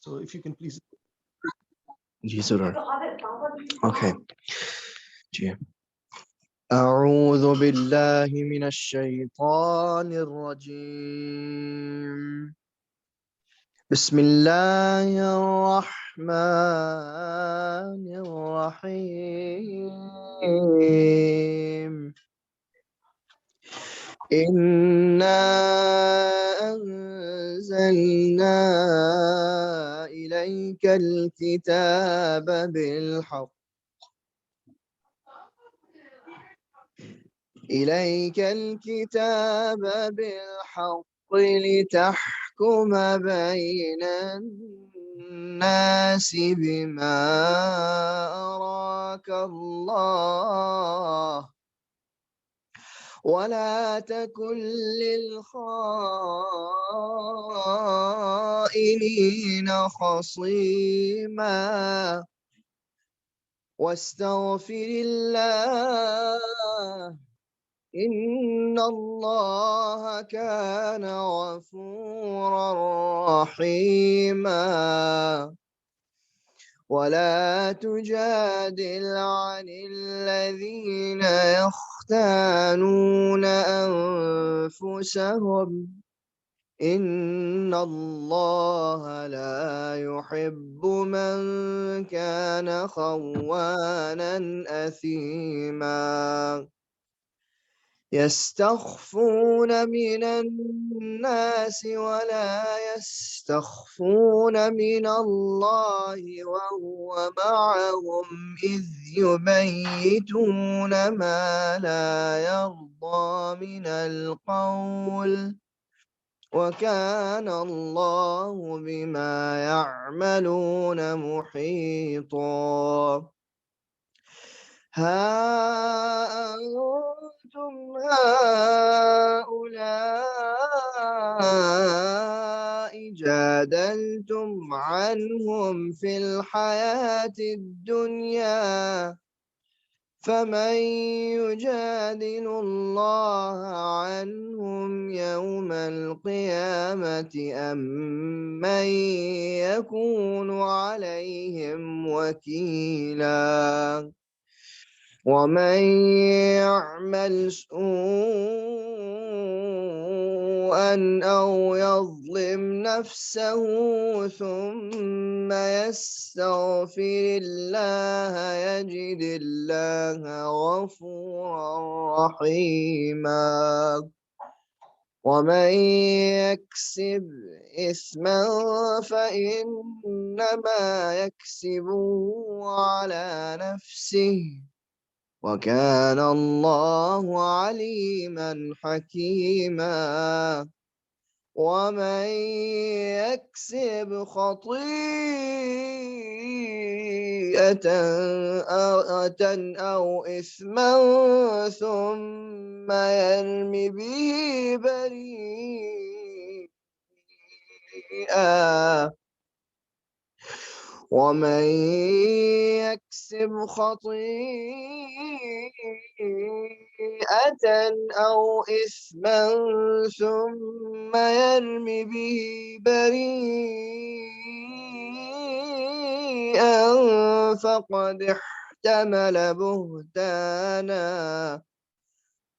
So if you can please. Yes, sir. Okay. أعوذ بالله من الشيطان الرجيم. بسم الله الرحمن الرحيم. إنا أنزلنا إليك الكتاب بالحق لتحكم بين الناس بما أراك الله ولا تكن للخائنين خصيما واستغفر الله إن الله كان غفورا رحيما ولا تجادل عن الذين يختانون أنفسهم إن الله لا يحب من كان خوانا أثيما يستخفون من الناس ولا يستخفون من الله وهو معهم إذ يبيتون ما لا يرضى من القول وكان الله بما يعملون محيطا ها أنتم هؤلاء جادلتم عنهم في الحياة الدنيا فمن يجادل الله عنهم يوم القيامة أم من يكون عليهم وكيلا ومن يعمل سوءا أو يظلم نفسه ثم يستغفر الله يجد الله غفورا رحيما ومن يكسب إثما فإنما يكسبه على نفسه وكان الله عليما حكيما ومن يكسب خطيئة أو إثما ثم يرم به بريئا ومن يكسب خطيئة أو إثما ثم يرم به بريئا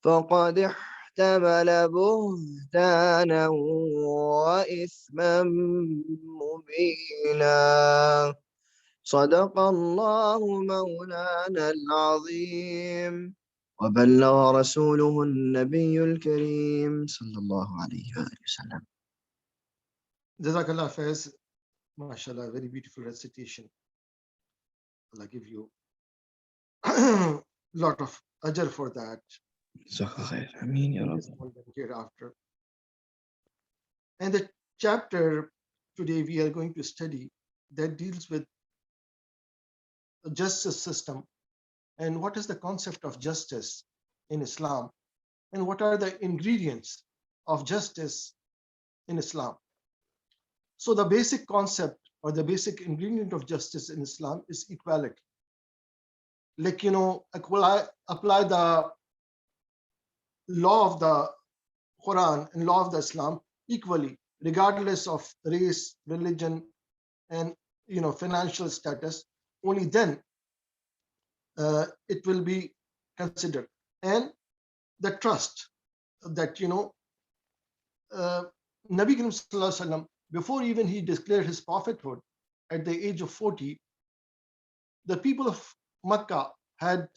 فقد احتمل بهتانا وإثما مبينا صدق الله مولانا العظيم وبلغ رسوله النبي الكريم صلى الله عليه وآله وسلم. Jazakallah Faiz. MashaAllah, very beautiful recitation. Allah give you a lot of ajr for that. Hereafter. And the chapter today we are going to study that deals with the justice system and what is the concept of justice in Islam and what are the ingredients of justice in Islam. So the basic concept or the basic ingredient of justice in Islam is equality. Like, apply the law of the Quran and law of the Islam equally, regardless of race, religion, and financial status, only then it will be considered. And the trust that Nabi Karim Sallallahu Alaihi Wasallam, before even he declared his prophethood at the age of 40, the people of Makkah had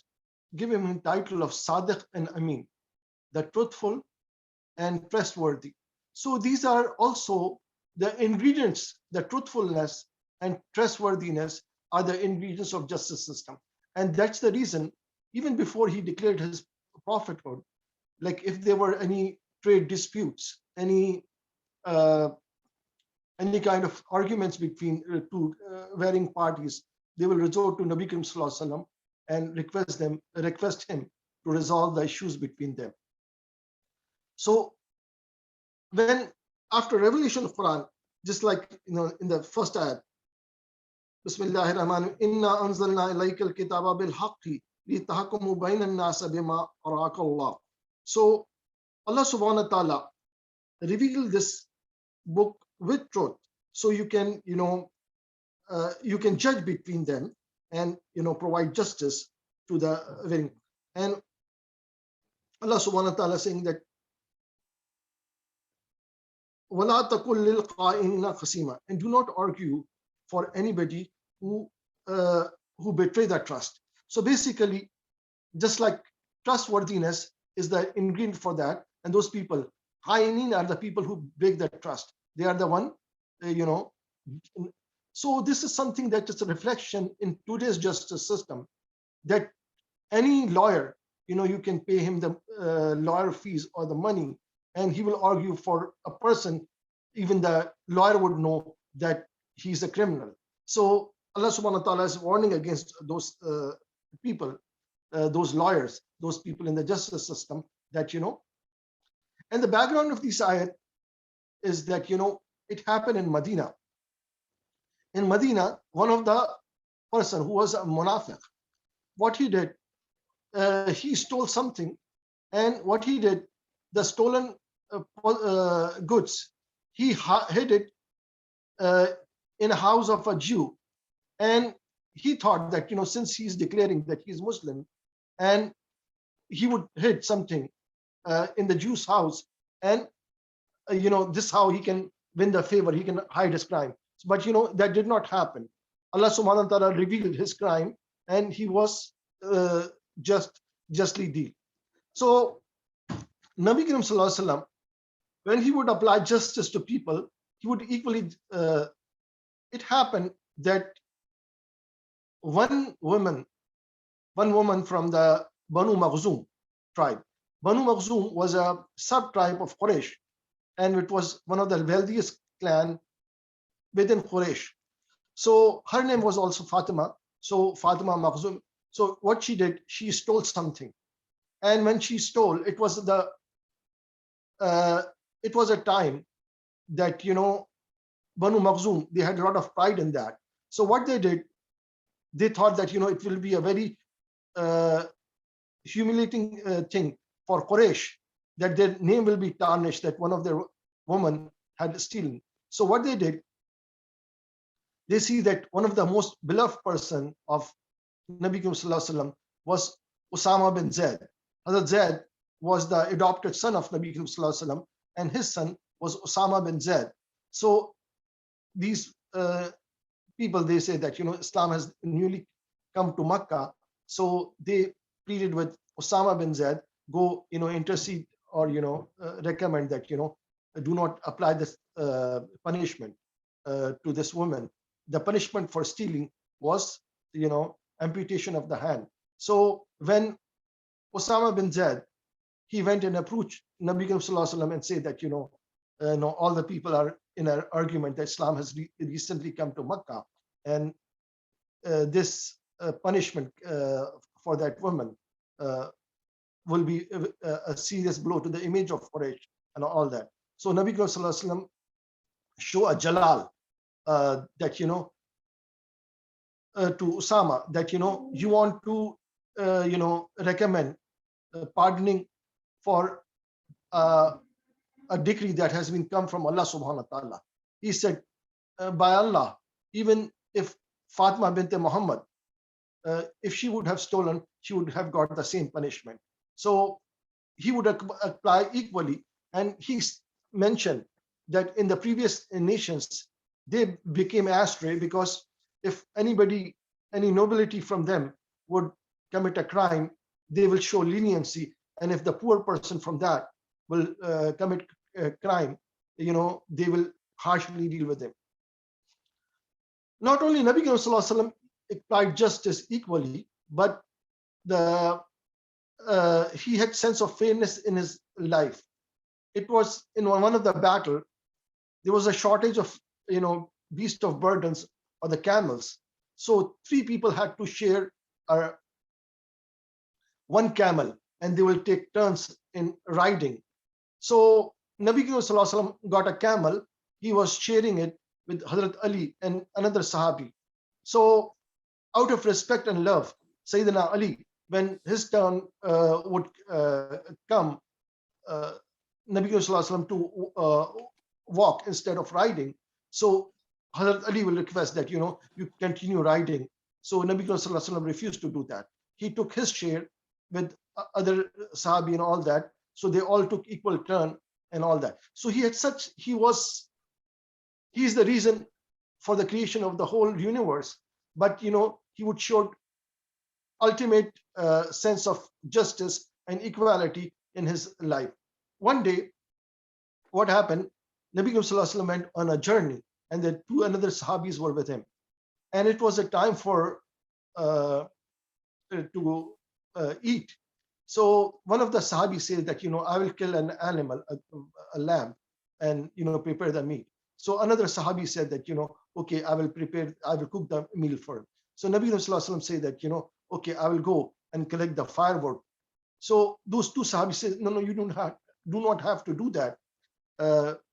given him title of Sadiq and Amin, the truthful and trustworthy. So these are also the ingredients. The truthfulness and trustworthiness are the ingredients of justice system. And that's the reason, even before he declared his prophethood, like if there were any trade disputes, any kind of arguments between two varying parties, they will resort to Nabi Karim Sallallahu Alaihi Wasallam and request him to resolve the issues between them. So when after revelation of Quran, just like in the first ayat, Bismillahir Rahmanir Rahim, Inna anzalna ilaykal kitaba bil haqqi litahkumu bayna an-nas bima araka Allah. So Allah subhanahu wa ta'ala revealed this book with truth, so you can judge between them and provide justice to the living. And Allah subhanahu wa ta'ala saying that وَلَا تَقُلْ لِلْقَائِنِينَ خَصِيمًا, and do not argue for anybody who betray that trust. So basically, just like trustworthiness is the ingredient for that, and those people, Qainin, are the people who break that trust. They are the one, So this is something that is a reflection in today's justice system, that any lawyer, you can pay him the lawyer fees or the money, and he will argue for a person. Even the lawyer would know that he's a criminal. So Allah subhanahu wa ta'ala is warning against those people, those lawyers, those people in the justice system, that and the background of this ayat is that it happened in Medina. In Medina, one of the person who was a munafiq, what he did, he stole something, and what he did, the stolen goods, he hid it in a house of a Jew, and he thought that since he's declaring that he's Muslim, and he would hid something in the Jew's house, and this how he can win the favor, he can hide his crime. But that did not happen. Allah subhanahu wa ta'ala revealed his crime, and he was justly dealt. So Nabi Karim Sallallahu Alaihi Wasallam, when he would apply justice to people, he would equally, it happened that one woman from the Banu Makhzum tribe. Banu Makhzum was a sub-tribe of Quraysh, and it was one of the wealthiest clan within Quraysh. So her name was also Fatima. So Fatima Makhzum. So what she did, she stole something, and when she stole, it was a time that Banu Makhzum, they had a lot of pride in that. So what they did, they thought that it will be a very humiliating thing for Quraysh, that their name will be tarnished, that one of their women had stolen. So what they did, they see that one of the most beloved person of Nabi Karim Sallallahu Alaihi Wasallam was Osama bin Zaid. Hazrat Zaid was the adopted son of Nabi Karim Sallallahu Alaihi Wasallam, and his son was Osama bin Zaid. So these people, they say that Islam has newly come to Makkah, so they pleaded with Osama bin Zaid, go intercede or recommend that do not apply this punishment to this woman. The punishment for stealing was amputation of the hand. So when Osama bin Zaid, he went and approached Nabi Karim Sallallahu Alaihi Wasallam and said that all the people are in an argument that Islam has recently come to Makkah, and this punishment for that woman will be a serious blow to the image of Quraysh and all that. So Nabi Karim Sallallahu Alaihi Wasallam show a jalal that to Osama, that you want to recommend pardoning for a decree that has been come from Allah subhanahu wa ta'ala. He said, by Allah, even if Fatima bint Muhammad, if she would have stolen, she would have got the same punishment. So he would apply equally. And he mentioned that in the previous nations, they became astray because if anybody, any nobility from them would commit a crime, they will show leniency. And if the poor person from that will commit a crime, they will harshly deal with him. Not only Nabi Sallallahu Alaihi Wasallam applied justice equally, but he had sense of fairness in his life. It was in one of the battle, there was a shortage of beast of burdens or the camels. So 3 people had to share one camel, and they will take turns in riding. So Nabi Sallallahu Alaihi Wasallam got a camel. He was sharing it with Hazrat Ali and another Sahabi. So out of respect and love, Sayyidina Ali, when his turn would come, Nabi Sallallahu Alaihi Wasallam to walk instead of riding. So Hazrat Ali will request that, you continue riding. So Nabi Sallallahu Alaihi Wasallam refused to do that. He took his share with other Sahabi and all that. So they all took equal turn and all that. So he is the reason for the creation of the whole universe. But, he would show ultimate sense of justice and equality in his life. One day, what happened? Nabi Sallallahu Alaihi Wasallam went on a journey, and the 2 another Sahabis were with him. And it was a time for to eat. So one of the Sahabis said that, I will kill an animal, a lamb, and, prepare the meat. So another Sahabi said that, okay, I will cook the meal for him. So Nabi Sallallahu Alaihi Wasallam said that, okay, I will go and collect the firewood. So those 2 Sahabis said, no, you do not have to do that.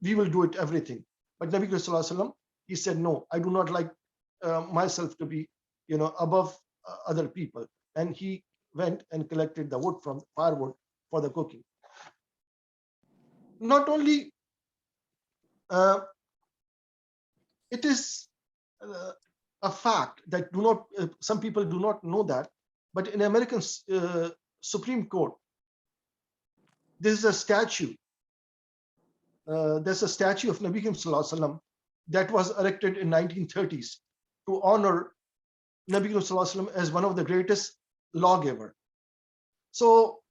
We will do it everything. But Nabi Sallallahu Alaihi Wasallam, he said, no, I do not like myself to be, above other people. And he went and collected the wood from firewood for the cooking. Not only it is a fact that some people do not know that, but in American Supreme Court, there's a statue. There's a statue of Nabi Sallallahu Alaihi Wasallam that was erected in 1930s to honor Nabi Sallallahu Alaihi Wasallam as one of the greatest lawgiver. So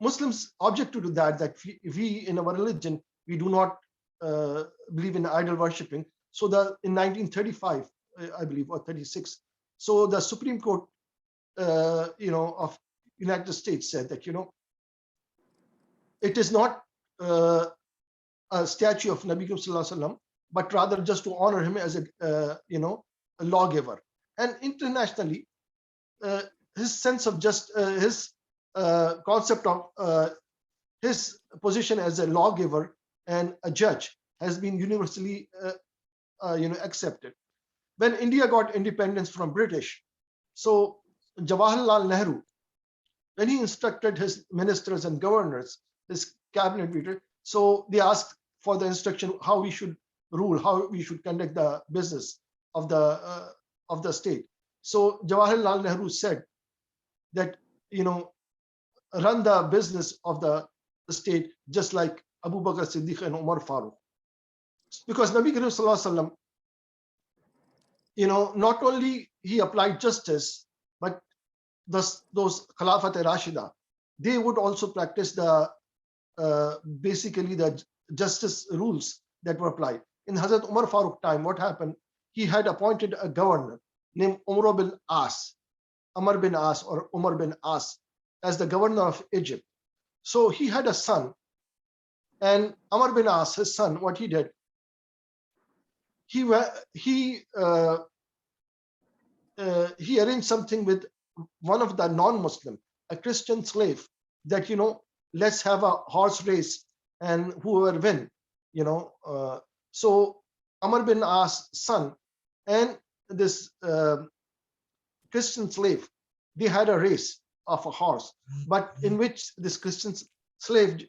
Muslims object to that we in our religion, we do not believe in idol worshipping. So in 1935, I believe, or 36, so the Supreme Court, of United States said that, it is not a statue of Nabi Sallallahu Alaihi Wasallam, but rather just to honor him as a lawgiver. And internationally, his sense of his concept of his position as a lawgiver and a judge has been universally accepted. When India got independence from British, so Jawaharlal Nehru, when he instructed his ministers and governors, his cabinet leader, so they asked for the instruction how we should rule, how we should conduct the business of the state. So Jawaharlal Nehru said that, run the business of the state just like Abu Bakr Siddiq and Umar Farooq. Because Nabi Sallallahu Alaihi Wasallam, not only he applied justice, but those Khilafat Rashida, they would also practice the basically the justice rules that were applied. In Hazrat Umar Farooq time, what happened? He had appointed a governor named Umar bin As or Umar bin As as the governor of Egypt. So he had a son, and Umar bin As, his son, what he did, he arranged something with one of the non-Muslim, a Christian slave, that, let's have a horse race and whoever win, so Amr bin As' son and this Christian slave, they had a race of a horse, but in which this Christian slave,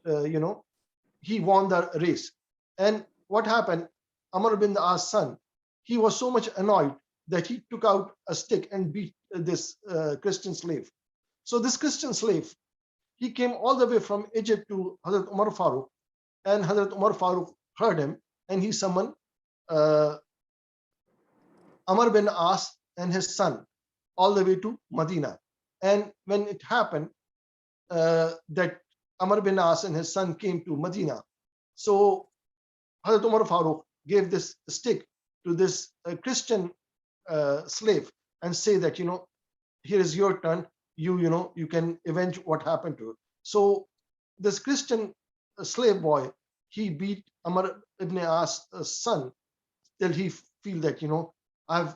he won the race. And what happened? Amr bin As' son, he was so much annoyed that he took out a stick and beat this Christian slave. So this Christian slave, he came all the way from Egypt to Hazrat Umar Farooq, and Hazrat Umar Farooq heard him, and he summoned uh, Amr bin As and his son all the way to Medina. And when it happened that Amr bin As and his son came to Medina, so Hazrat Umar Farooq gave this stick to this Christian slave and say that, here is your turn. You can avenge what happened to it. So this Christian slave boy, he beat Amr ibn As' son till he feel that, I've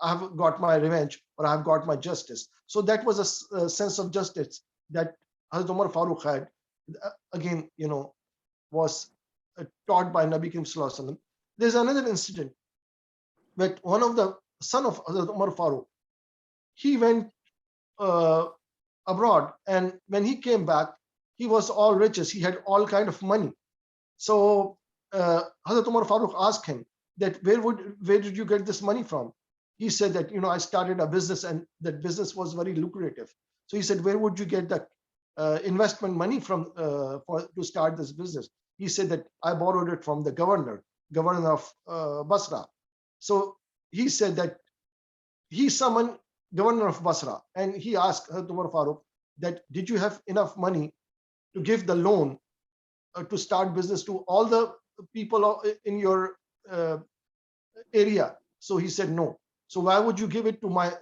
I've got my revenge, or I've got my justice. So that was a sense of justice that Hazrat Umar Farooq had. Again, was taught by Nabi Karim Sallallahu Alaihi Wasallam. There's another incident that one of the son of Hazrat Umar Farooq, he went abroad, and when he came back, he was all riches. He had all kind of money. So Hazrat Umar Farooq asked him that where did you get this money from? He said that, I started a business, and that business was very lucrative. So he said, where would you get the investment money from to start this business? He said that I borrowed it from the governor of Basra. So he said that he summoned governor of Basra, and he asked Hazrat Umar Farooq that, did you have enough money to give the loan to start business to all the people in your area? So he said no. So why would you give it to my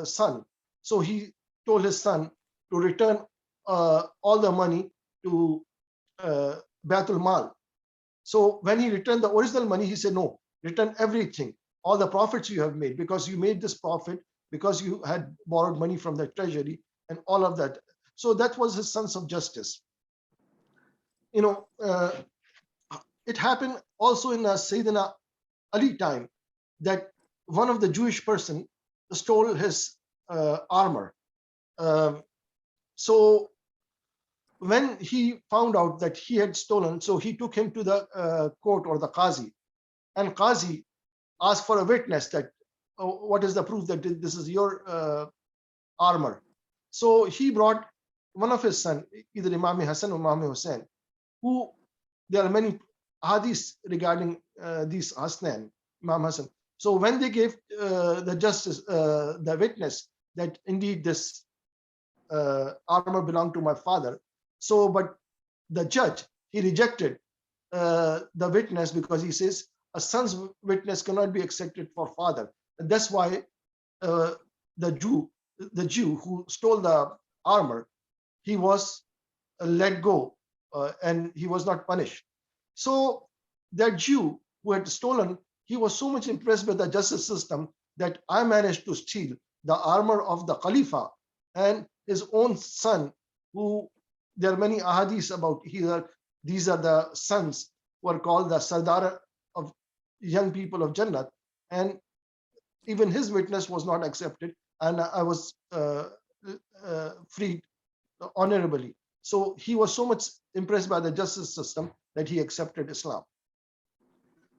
son? So he told his son to return all the money to Baitul Mal. So when he returned the original money, he said, no, return everything, all the profits you have made, because you made this profit because you had borrowed money from the treasury and all of that. So that was his sense of justice. It happened also in Sayyidina Ali time that one of the Jewish person stole his armor. So when he found out that he had stolen, so he took him to the court, or the Qazi, and Qazi asked for a witness that, what is the proof that this is your armor? So he brought one of his son, either Imam Hassan or Imam Hussein, who there are many hadiths regarding these Hasnan, Imam Hassan. So when they gave the justice, the witness that indeed this armor belonged to my father, so but the judge, he rejected the witness, because he says a son's witness cannot be accepted for father. And that's why the Jew who stole the armor, he was let go, and he was not punished. So that Jew who had stolen, he was so much impressed with the justice system that I managed to steal the armor of the Khalifa, and his own son, who there are many ahadiths about, these are the sons who are called the Sardar of young people of Jannat, and even his witness was not accepted, and I was freed honorably. So he was so much impressed by the justice system that he accepted Islam.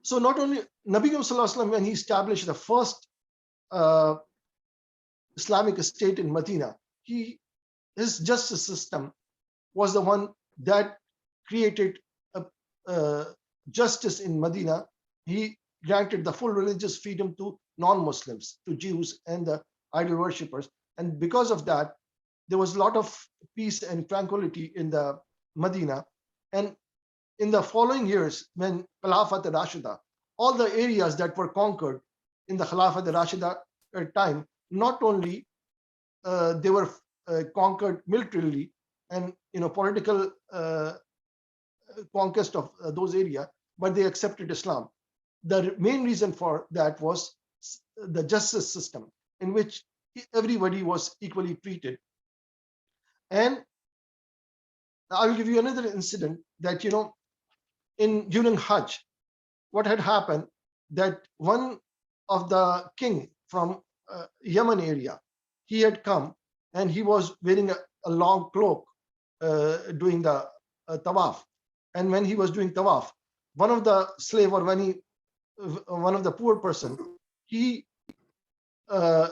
So not only Nabi Sallallahu Alaihi Wasallam, when he established the first Islamic state in Medina, his justice system was the one that created justice in Medina. He granted the full religious freedom to non-Muslims, to Jews and the idol worshippers. And because of that, there was a lot of peace and tranquility in the Medina. And in the following years, when Khilafat al-Rashida, all the areas that were conquered in the Khilafat al-Rashida time, not only they were conquered militarily and political conquest of those areas, but they accepted Islam. The main reason for that was the justice system, in which everybody was equally treated. And I will give you another incident that, during Hajj, what had happened, that one of the king from Yemen area, he had come, and he was wearing a long cloak doing the tawaf. And when he was doing tawaf, one of the slave, or when he one of the poor person, he uh,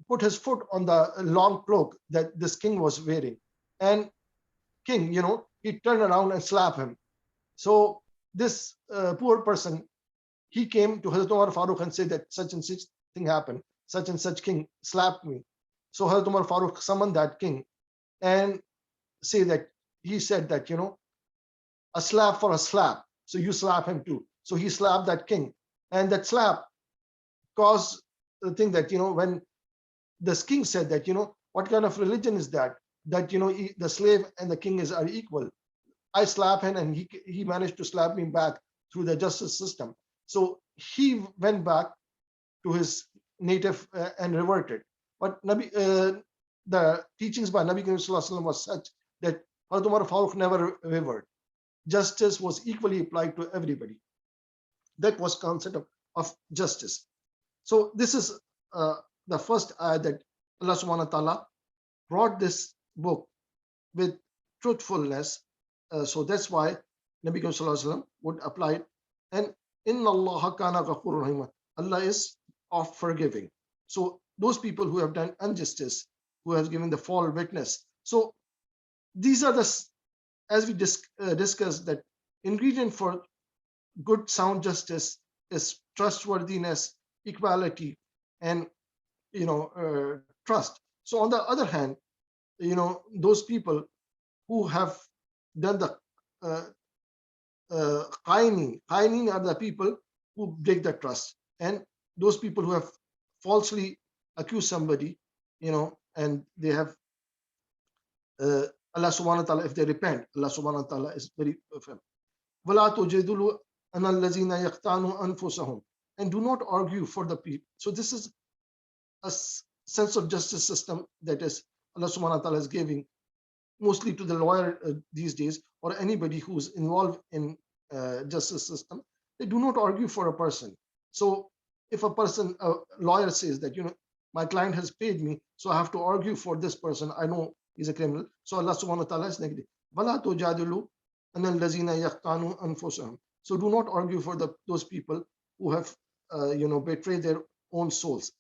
put his foot on the long cloak that this king was wearing, and king, he turned around and slapped him. So this poor person, he came to Hazrat Umar Farooq and said that such and such thing happened, such and such king slapped me. So Hazrat Umar Farooq summoned that king and he said that, a slap for a slap, so you slap him too. So he slapped that king, and that slap caused the thing that, when the king said that, what kind of religion is that, the slave and the king are equal. I slap him and he managed to slap me back through the justice system. So he went back to his native and reverted. But the teachings by Nabi Karim Sallallahu Alaihi Wasallam was such that Hazrat Umar Farooq never wavered. Justice was equally applied to everybody. That was concept of justice. So this is the first ayah that Allah subhanahu wa ta'ala brought this book with truthfulness. So that's why Nabi Karim Sallallahu Alaihi Wasallam would apply it. And Inna Allah kana ghafurur rahim. Allah is of forgiving. So those people who have done injustice, who have given the false witness. So these are as we discussed, that ingredient for good sound justice is trustworthiness, equality, and trust. So on the other hand, those people who have done the khaining are the people who break the trust, and those people who have falsely accused somebody, and they have Allah subhanahu wa ta'ala, if they repent, Allah subhanahu wa ta'ala is very firm. وَلَا تُجَادِلُوا أَنَّ الَّذِينَ يَخْتَانُوا أَنفُسَهُمْ. And do not argue for the people. So this is a sense of justice system that is Allah subhanahu wa ta'ala is giving mostly to the lawyer these days, or anybody who's involved in justice system. They do not argue for a person. So if a lawyer says that, my client has paid me, so I have to argue for this person, I know he's a criminal. So Allah subhanahu wa ta'ala is negative. وَلَا تُجَادِلُوا أَنَّ الَّذِينَ يَخْتَانُوا أَنفُسَهُمْ. So do not argue for those people who have betrayed their own souls.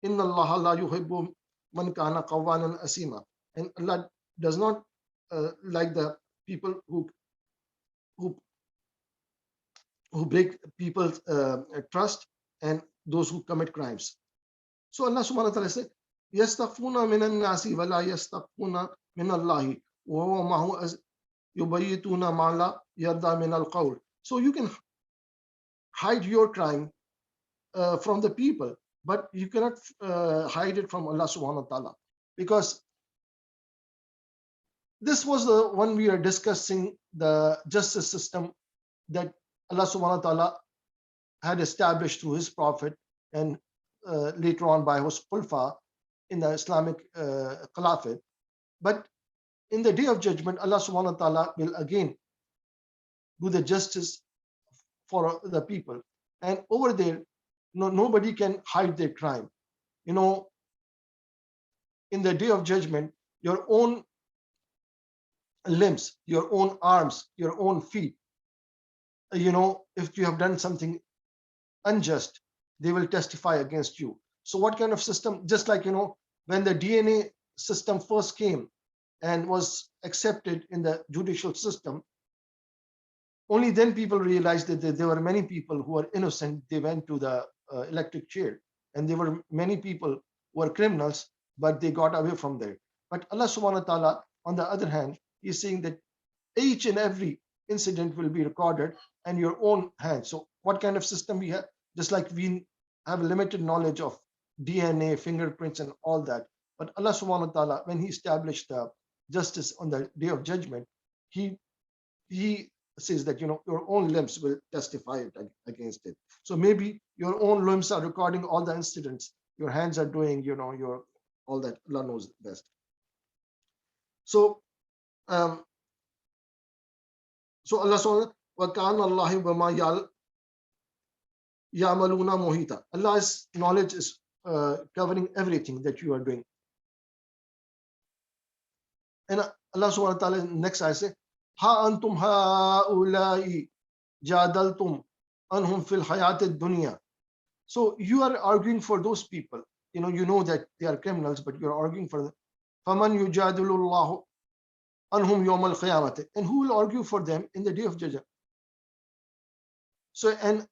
إِنَّ اللَّهَ لَا يُحِبُّ مَنْ كَانَ قَوَّانًا أَثِيمًا. And Allah does not like the people who break people's trust and those who commit crimes. So Allah subhanahu wa ta'ala said, يَسْتَخْفُونَ مِنَ النَّاسِ وَلَا يَسْتَخْفُونَ مِنَ اللَّهِ وَهُوَ مَعَهُمْ يُبَيِّتُونَ مَا لَا يَرْضَى مِنَ الْقَوْلِ. So you can hide your crime from the people, but you cannot hide it from Allah subhanahu wa ta'ala, because this was the one we are discussing, the justice system that Allah subhanahu wa ta'ala had established through his prophet, and later on by his khulfa in the Islamic Caliphate. But in the day of judgment, Allah subhanahu wa ta'ala will again do the justice for the people. And over there, nobody can hide their crime. In the day of judgment, your own limbs, your own arms, your own feet, if you have done something unjust, they will testify against you. So what kind of system? Just like, when the DNA system first came and was accepted in the judicial system, only then people realized that there were many people who were innocent. They went to the electric chair, and there were many people who were criminals, but they got away from there. But Allah subhanahu wa ta'ala, on the other hand, is saying that each and every incident will be recorded in your own hands. So what kind of system we have? Just like we have limited knowledge of DNA, fingerprints, and all that. But Allah subhanahu wa ta'ala, when he established the justice on the day of judgment, he says that, your own limbs will testify against it. So maybe your own limbs are recording all the incidents your hands are doing, your all that. Allah knows best. So Allah subhanahu wa ta'ala, Yamaluna Mohita. Allah's knowledge is covering everything that you are doing. And Allah subhanahu wa ta'ala next I say, Ha antum ha'ulai jadaltum anhum fil hayat ad-dunya. So you are arguing for those people. You know that they are criminals, but you are arguing for them. Faman yujadilu Allah anhum yawm al-qiyamah. And who will argue for them in the day of judgment? So, and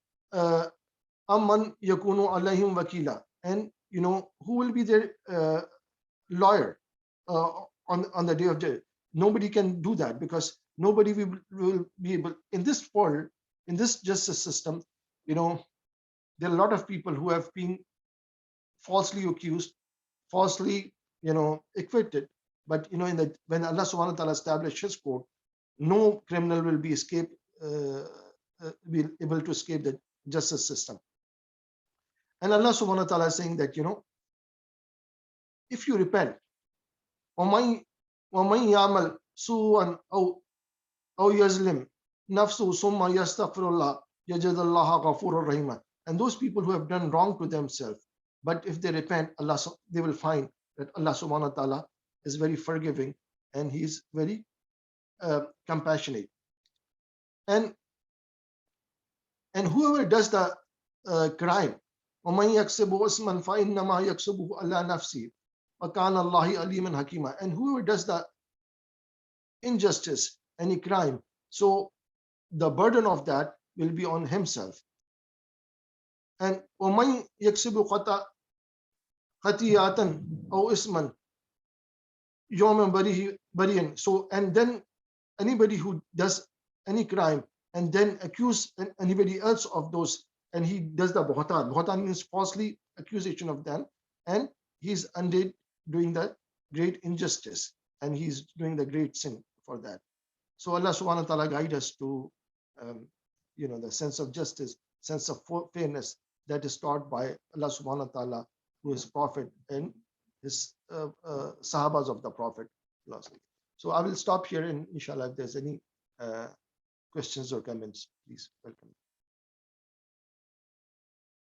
amman yakunu alayhim wakila. And who will be their lawyer on the day of judgment? Nobody can do that, because nobody will be able in this world, in this justice system. There are a lot of people who have been falsely accused, falsely acquitted. But when Allah subhanahu wa ta'ala established his court, no criminal will be able to escape the justice system. And Allah subhanahu wa ta'ala is saying that if you repent, وَمَنْ يَعْمَلْ سُوءًا أَوْ يَظْلِمْ نَفْسُهُ ثُمَّ يَسْتَغْفِرُ اللَّهَ يَجِدْ اللَّهَ غَفُورًا رَحِيمًا. And those people who have done wrong to themselves, but if they repent, they will find that Allah subhanahu wa ta'ala is very forgiving, and he is very compassionate. And whoever does the crime, وَمَنْ يَكْسِبُ إِثْمًا فَإِنَّمَا يَكْسِبُهُ عَلَى نَفْسِهِ وَكَانَ اللَّهُ عَلِيمًا حَكِيمًا. And whoever does the injustice, any crime, so the burden of that will be on himself. And وَمَنْ يَكْسِبُ خَطِيئَةً أَوْ إِثْمًا يَوْمَ بَرِيٍّ. So, and then anybody who does any crime and then accuse anybody else of those, and he does the buhtan. Buhtan means falsely accusation of them, and he's indeed doing the great injustice, and he's doing the great sin for that. So Allah subhanahu wa ta'ala guide us to the sense of justice, sense of fairness that is taught by Allah subhanahu wa ta'ala to his prophet and his sahabas of the prophet. So I will stop here, and inshallah if there's any questions or comments, please welcome.